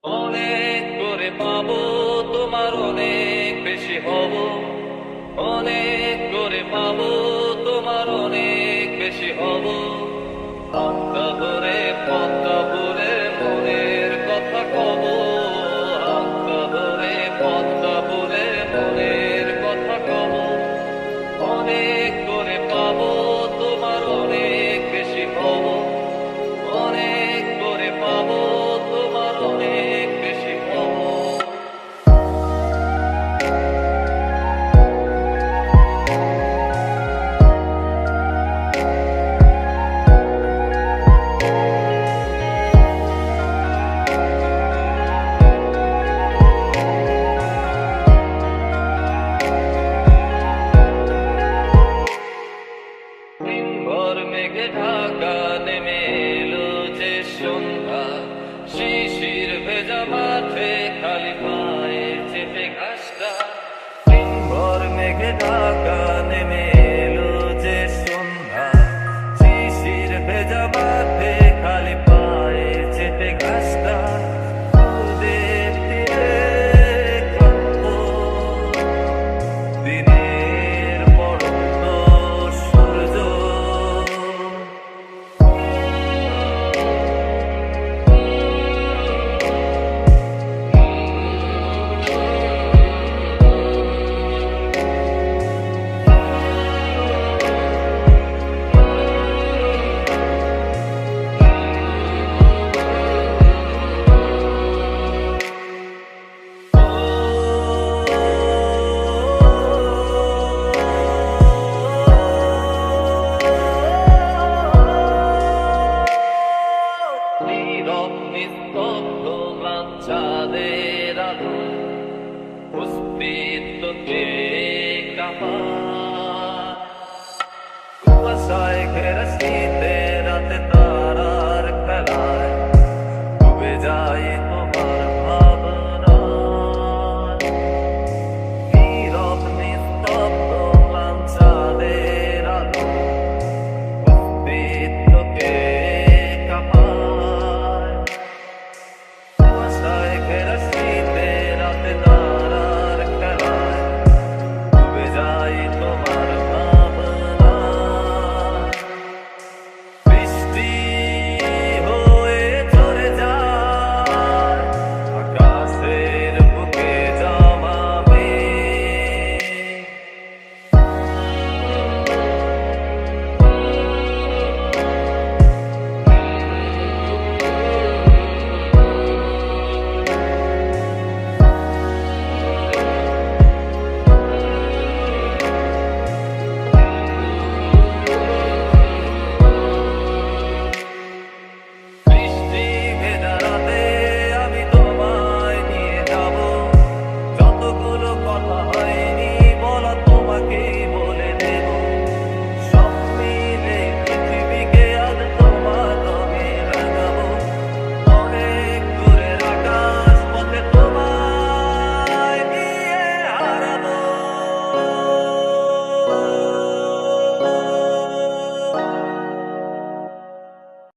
অনেক করে পাবো, তোমার অনেক বেশি হব। অনেক করে পাবো, তোমার অনেক বেশি হব। হাতটা ধরে পথটা ভুলে মনের কথা কব। হাতটা ধরে পথটা ভুলে মনের কথা কব। অনেক করে পাবো, তোমার অনেক বেশি হব। অনেক করে পাবো, তোমার অনেক বেশি হব। দিনভর মেঘে ঢাকা নেমে এলো যে সন্ধ্যা, শিশির ভেজা মাঠে খালি পায়ে চেপে ঘাসটা। দিনভর মেঘে ঢাকা নেমে এলো যে সন্ধ্যা, শিশির ভেজা মাঠে খালি পায়ে চেপে ঘাসটা। নদীর তীরে ক্লান্ত দিনের পড়ন্ত সূর্য, নীরব নিস্তব্ধ চাঁদের আলো, পুষ্পিত কাপা কুয়াশায়